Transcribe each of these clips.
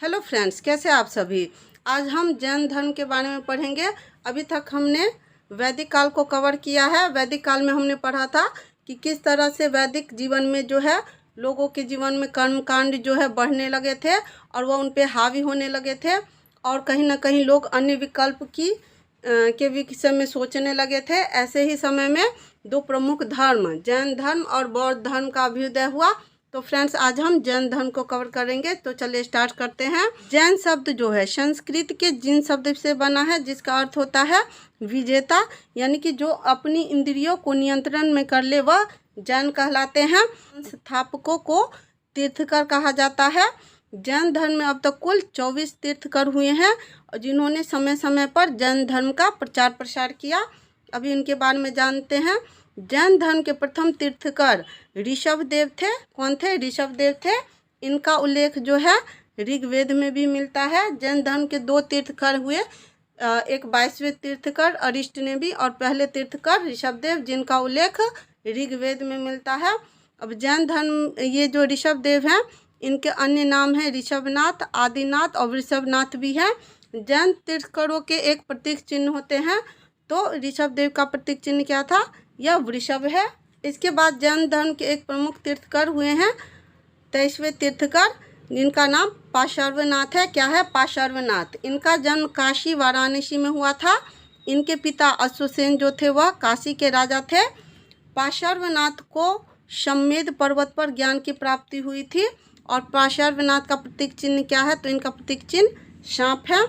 Hello friends, कैसे आप सभी। आज हम जैन धर्म के बारे में पढ़ेंगे। अभी तक हमने वैदिक काल को कवर किया है। वैदिक काल में हमने पढ़ा था कि किस तरह से वैदिक जीवन में जो है लोगों के जीवन में कर्म कांड जो है बढ़ने लगे थे और वह उन पे हावी होने लगे थे और कहीं ना कहीं लोग अन्य विकल्प के विषय में सोचने लगे थे। ऐसे ही समय में दो प्रमुख धर्म जैन धर्म और बौद्ध धर्म का अभ्युदय हुआ। तो फ्रेंड्स, आज हम जैन धर्म को कवर करेंगे। तो चलिए स्टार्ट करते हैं। जैन शब्द जो है संस्कृत के जिन शब्द से बना है, जिसका अर्थ होता है विजेता, यानी कि जो अपनी इंद्रियों को नियंत्रण में कर ले वह जैन कहलाते हैं। संस्थापकों को तीर्थकर कहा जाता है। जैन धर्म में अब तक कुल 24 तीर्थकर हुए हैं जिन्होंने समय समय पर जैन धर्म का प्रचार प्रसार किया। अभी इनके बारे में जानते हैं। जैन धर्म के प्रथम तीर्थकर ऋषभ देव थे। कौन थे? ऋषभ देव थे। इनका उल्लेख जो है ऋग्वेद में भी मिलता है। जैन धर्म के दो तीर्थकर हुए, एक 22वें तीर्थकर अरिष्ट ने भी और पहले तीर्थकर ऋषभ देव, जिनका उल्लेख ऋग्वेद में मिलता है। अब जैन धर्म ये जो ऋषभ देव हैं इनके अन्य नाम हैं ऋषभनाथ, आदिनाथ और वृषभनाथ भी हैं। जैन तीर्थकरों के एक प्रतीक चिन्ह होते हैं। तो ऋषभ देव का प्रतीक चिन्ह क्या था? यह वृषभ है। इसके बाद जैन धर्म के एक प्रमुख तीर्थकर हुए हैं 23वें तीर्थकर, जिनका नाम पार्श्वनाथ है। क्या है? पार्श्वनाथ। इनका जन्म काशी वाराणसी में हुआ था। इनके पिता अश्वसेन जो थे वह काशी के राजा थे। पार्श्वनाथ को सम्मेद पर्वत पर ज्ञान की प्राप्ति हुई थी। और पार्श्वनाथ का प्रतीक चिन्ह क्या है? तो इनका प्रतीक चिन्ह सांप है।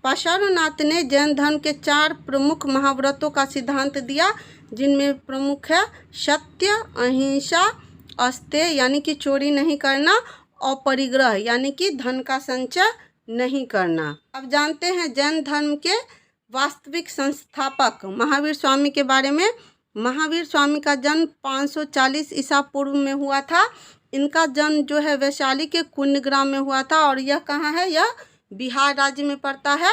पार्श्वनाथ ने जैन धर्म के 4 प्रमुख महाव्रतों का सिद्धांत दिया, जिनमें प्रमुख है सत्य, अहिंसा, अस्तेय यानी कि चोरी नहीं करना और परिग्रह यानी कि धन का संचय नहीं करना। अब जानते हैं जैन धर्म के वास्तविक संस्थापक महावीर स्वामी के बारे में। महावीर स्वामी का जन्म 540 ईसा पूर्व में हुआ था। इनका जन्म जो है वैशाली के कुंडग्राम में हुआ था और यह कहाँ है? यह बिहार राज्य में पड़ता है।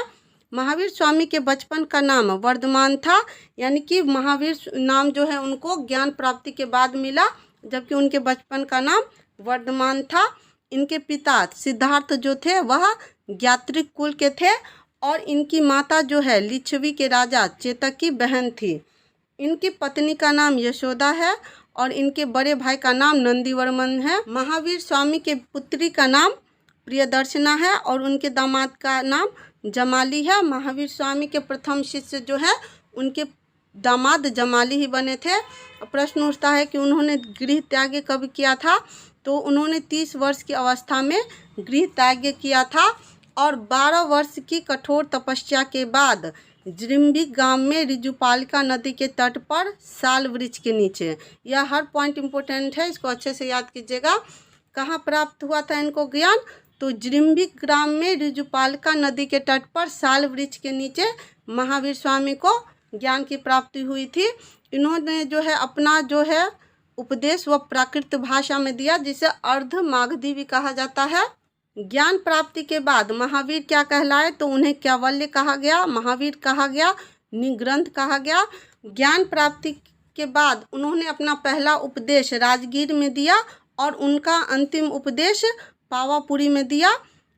महावीर स्वामी के बचपन का नाम वर्धमान था, यानी कि महावीर नाम जो है उनको ज्ञान प्राप्ति के बाद मिला, जबकि उनके बचपन का नाम वर्धमान था। इनके पिता सिद्धार्थ जो थे वह ज्ञात्रिक कुल के थे और इनकी माता जो है लिच्छवी के राजा चेतक की बहन थी। इनकी पत्नी का नाम यशोदा है और इनके बड़े भाई का नाम नंदीवर्मन है। महावीर स्वामी के पुत्री का नाम प्रियदर्शना है और उनके दामाद का नाम जमाली है। महावीर स्वामी के प्रथम शिष्य जो है उनके दामाद जमाली ही बने थे। प्रश्न उठता है कि उन्होंने गृह त्याग कब किया था? तो उन्होंने 30 वर्ष की अवस्था में गृह त्याग किया था और 12 वर्ष की कठोर तपस्या के बाद जृम्बिक गांव में ऋजुपालिका नदी के तट पर साल वृक्ष के नीचे, यह हर पॉइंट इम्पोर्टेंट है, इसको अच्छे से याद कीजिएगा। कहाँ प्राप्त हुआ था इनको ज्ञान? तो जृम्बिक ग्राम में ऋजुपालिका नदी के तट पर साल वृक्ष के नीचे महावीर स्वामी को ज्ञान की प्राप्ति हुई थी। इन्होंने जो है अपना जो है उपदेश व प्राकृत भाषा में दिया, जिसे अर्ध मागधी भी कहा जाता है। ज्ञान प्राप्ति के बाद महावीर क्या कहलाए? तो उन्हें कैवल्य कहा गया, महावीर कहा गया, निग्रंथ कहा गया। ज्ञान प्राप्ति के बाद उन्होंने अपना पहला उपदेश राजगीर में दिया और उनका अंतिम उपदेश पावापुरी में दिया।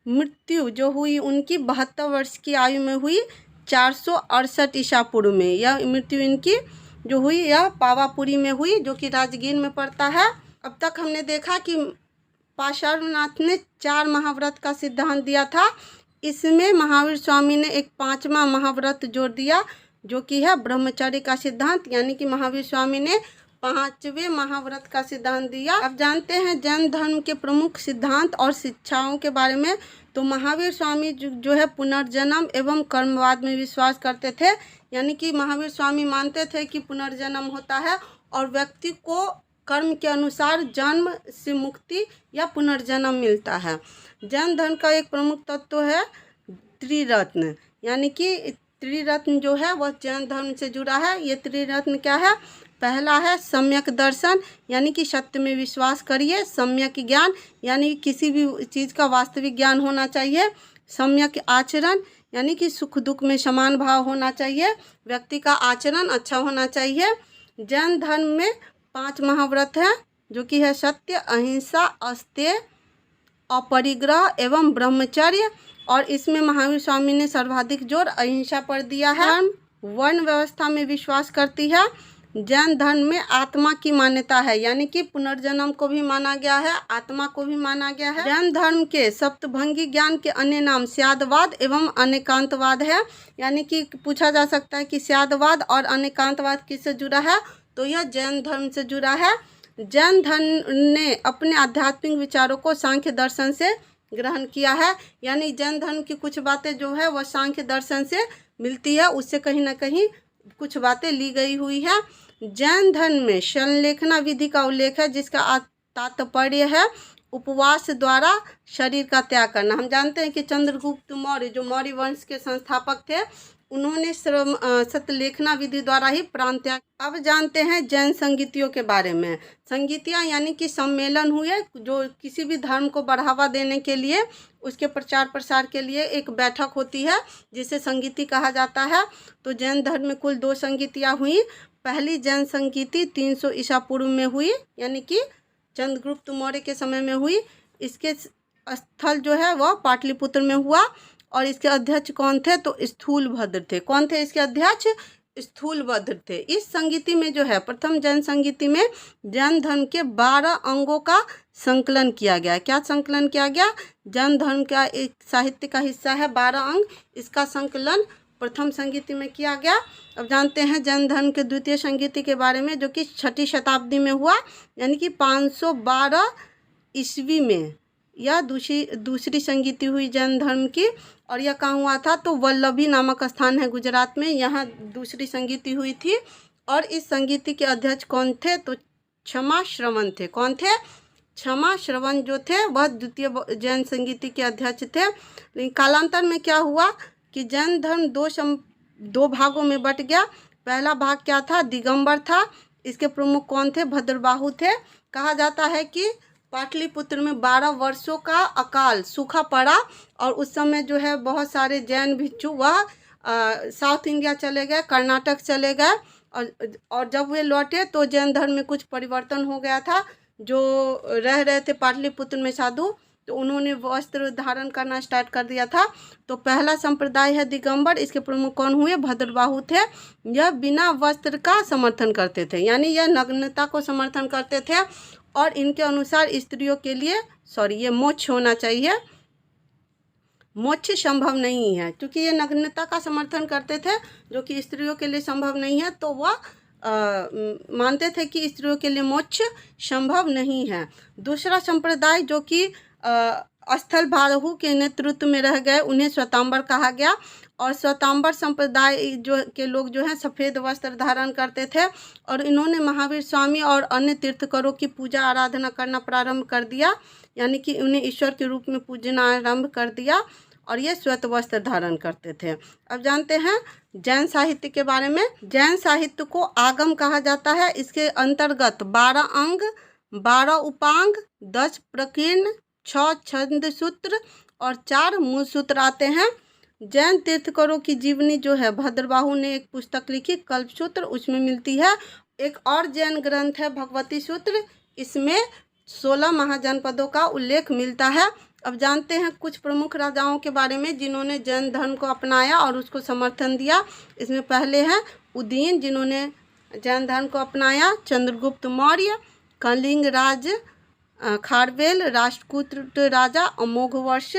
मृत्यु जो हुई उनकी 72 वर्ष की आयु में हुई 468 ईसा पूर्व में। यह मृत्यु इनकी जो हुई यह पावापुरी में हुई, जो कि राजगीर में पड़ता है। अब तक हमने देखा कि पार्श्वनाथ ने 4 महाव्रत का सिद्धांत दिया था। इसमें महावीर स्वामी ने एक 5वां महाव्रत जोड़ दिया, जो कि है ब्रह्मचर्य का सिद्धांत, यानी कि महावीर स्वामी ने 5वें महाव्रत का सिद्धांत दिया। अब जानते हैं जैन धर्म के प्रमुख सिद्धांत और शिक्षाओं के बारे में। तो महावीर स्वामी जो है पुनर्जन्म एवं कर्मवाद में विश्वास करते थे, यानी कि महावीर स्वामी मानते थे कि पुनर्जन्म होता है और व्यक्ति को कर्म के अनुसार जन्म से मुक्ति या पुनर्जन्म मिलता है। जैन धर्म का एक प्रमुख तत्व है त्रिरत्न, यानी कि त्रिरत्न जो है वह जैन धर्म से जुड़ा है। ये त्रिरत्न क्या है? पहला है सम्यक दर्शन, यानी कि सत्य में विश्वास करिए। सम्यक ज्ञान, यानी किसी भी चीज़ का वास्तविक ज्ञान होना चाहिए। सम्यक आचरण, यानी कि सुख दुख में समान भाव होना चाहिए। व्यक्ति का आचरण अच्छा होना चाहिए। जैन धर्म में 5 महाव्रत हैं, जो कि है सत्य, अहिंसा, अस्तेय अपरिग्रह एवं ब्रह्मचर्य, और इसमें महावीर स्वामी ने सर्वाधिक जोर अहिंसा पर दिया है। वर्ण व्यवस्था में विश्वास करती है। जैन धर्म में आत्मा की मान्यता है, यानी कि पुनर्जन्म को भी माना गया है, आत्मा को भी माना गया है। जैन धर्म के सप्तभंगी ज्ञान के अन्य नाम स्यादवाद एवं अनेकांतवाद है। यानी कि पूछा जा सकता है कि स्यादवाद और अनेकांतवाद किससे जुड़ा है, तो यह जैन धर्म से जुड़ा है। जैन धर्म ने अपने आध्यात्मिक विचारों को सांख्य दर्शन से ग्रहण किया है। यानी जैन धर्म की कुछ बातें जो है वह सांख्य दर्शन से मिलती है, उससे कहीं ना कहीं कुछ बातें ली गई हुई है। जैन धर्म में संलेखना विधि का उल्लेख है, जिसका तात्पर्य है उपवास द्वारा शरीर का त्याग करना। हम जानते हैं कि चंद्रगुप्त मौर्य जो मौर्य वंश के संस्थापक थे, उन्होंने सतलेखना विधि द्वारा ही प्राण त्याग। अब जानते हैं जैन संगीतियों के बारे में। संगीतियाँ यानी कि सम्मेलन हुए जो किसी भी धर्म को बढ़ावा देने के लिए, उसके प्रचार प्रसार के लिए एक बैठक होती है, जिसे संगीति कहा जाता है। तो जैन धर्म में कुल 2 संगीतियाँ हुई। पहली जैन संगीति 300 ईसा पूर्व में हुई, यानी कि चंद्रगुप्त मौर्य के समय में हुई। इसके स्थल जो है वह पाटलिपुत्र में हुआ, और इसके अध्यक्ष कौन थे, तो स्थूलभद्र थे। कौन थे इसके अध्यक्ष? स्थूलभद्र थे। इस संगीति में जो है, प्रथम जैन संगीति में जैन धर्म के 12 अंगों का संकलन किया गया। क्या संकलन किया गया? जैन धर्म का एक साहित्य का हिस्सा है 12 अंग, इसका संकलन प्रथम संगीति में किया गया। अब जानते हैं जैन धर्म के द्वितीय संगीति के बारे में, जो कि 6ठी शताब्दी में हुआ, यानी कि 512 ईस्वी में यह दूसरी संगीति हुई जैन धर्म की। और यह कहाँ हुआ था, तो वल्लभी नामक स्थान है गुजरात में, यहाँ दूसरी संगीति हुई थी। और इस संगीति के अध्यक्ष कौन थे, तो क्षमा श्रवण थे। कौन थे? क्षमा श्रवण जो थे वह द्वितीय जैन संगीति के अध्यक्ष थे। लेकिन कालांतर में क्या हुआ कि जैन धर्म दो भागों में बट गया। पहला भाग क्या था? दिगंबर था। इसके प्रमुख कौन थे? भद्रबाहु थे। कहा जाता है कि पाटलिपुत्र में 12 वर्षों का अकाल सूखा पड़ा, और उस समय जो है बहुत सारे जैन भिक्षु वह साउथ इंडिया चले गए, कर्नाटक चले गए, और जब वे लौटे तो जैन धर्म में कुछ परिवर्तन हो गया था। जो रह रहे थे पाटलिपुत्र में साधु, तो उन्होंने वस्त्र धारण करना स्टार्ट कर दिया था। तो पहला संप्रदाय है दिगंबर। इसके प्रमुख कौन हुए? भद्रबाहु थे। यह बिना वस्त्र का समर्थन करते थे, यानी यह नग्नता को समर्थन करते थे, और इनके अनुसार स्त्रियों के लिए ये मोक्ष होना चाहिए। मोक्ष संभव नहीं है, क्योंकि ये नग्नता का समर्थन करते थे, जो कि स्त्रियों के लिए संभव नहीं है। तो वह मानते थे कि स्त्रियों के लिए मोक्ष संभव नहीं है। दूसरा संप्रदाय जो कि स्थलभारहु के नेतृत्व में रह गए, उन्हें श्वेतांबर कहा गया। और श्वेतांबर संप्रदाय जो के लोग जो हैं सफ़ेद वस्त्र धारण करते थे, और इन्होंने महावीर स्वामी और अन्य तीर्थकरों की पूजा आराधना करना प्रारंभ कर दिया, यानी कि उन्हें ईश्वर के रूप में पूजना आरंभ कर दिया, और ये श्वेत वस्त्र धारण करते थे। अब जानते हैं जैन साहित्य के बारे में। जैन साहित्य को आगम कहा जाता है। इसके अंतर्गत 12 अंग, 12 उपांग, 10 प्रकीर्ण, 6 छंद सूत्र और 4 मूल सूत्र आते हैं। जैन तीर्थकरों की जीवनी जो है, भद्रबाहु ने एक पुस्तक लिखी कल्पसूत्र, उसमें मिलती है। एक और जैन ग्रंथ है भगवती सूत्र, इसमें 16 महाजनपदों का उल्लेख मिलता है। अब जानते हैं कुछ प्रमुख राजाओं के बारे में जिन्होंने जैन धर्म को अपनाया और उसको समर्थन दिया। इसमें पहले हैं उदयन, जिन्होंने जैन धर्म को अपनाया, चंद्रगुप्त मौर्य, कलिंग राज खारवेल, राष्ट्रकूट राजा अमोघवर्ष,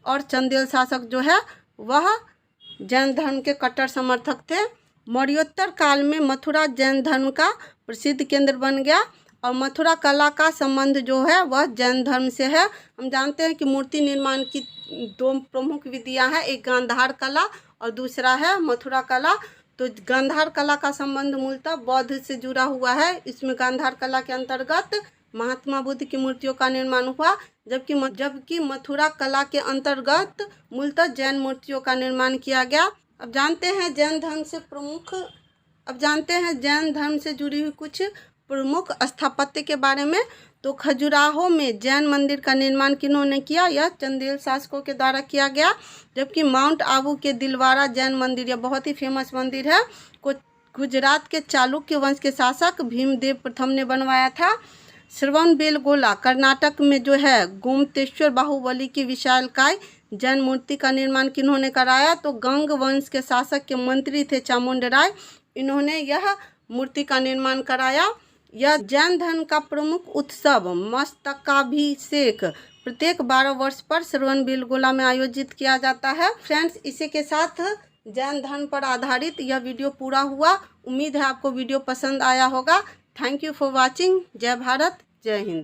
और चंदेल शासक जो है वह जैन धर्म के कट्टर समर्थक थे। मौर्योत्तर काल में मथुरा जैन धर्म का प्रसिद्ध केंद्र बन गया, और मथुरा कला का संबंध जो है वह जैन धर्म से है। हम जानते हैं कि मूर्ति निर्माण की 2 प्रमुख विधियां हैं, एक गांधार कला और दूसरा है मथुरा कला। तो गांधार कला का संबंध मूलतः बौद्ध से जुड़ा हुआ है। इसमें गांधार कला के अंतर्गत महात्मा बुद्ध की मूर्तियों का निर्माण हुआ, जबकि मथुरा कला के अंतर्गत मूलतः जैन मूर्तियों का निर्माण किया गया। अब जानते हैं जैन धर्म से जुड़ी हुई कुछ प्रमुख स्थापत्य के बारे में। तो खजुराहो में जैन मंदिर का निर्माण किन्होंने किया? यह चंदेल शासकों के द्वारा किया गया। जबकि माउंट आबू के दिलवारा जैन मंदिर, यह बहुत ही फेमस मंदिर है, को गुजरात के चालुक्य वंश के शासक भीमदेव प्रथम ने बनवाया था। श्रवणबेलगोला कर्नाटक में जो है गोमतेश्वर बाहुबली की विशालकाय जैन मूर्ति का निर्माण किन्होंने कराया? तो गंग वंश के शासक के मंत्री थे चामुंडराय, इन्होंने यह मूर्ति का निर्माण कराया। यह जैन धर्म का प्रमुख उत्सव मस्तकाभिषेक प्रत्येक 12 वर्ष पर श्रवणबेलगोला में आयोजित किया जाता है। फ्रेंड्स, इसी के साथ जैन धर्म पर आधारित यह वीडियो पूरा हुआ। उम्मीद है आपको वीडियो पसंद आया होगा। Thank you for watching. जय भारत, जय हिंद।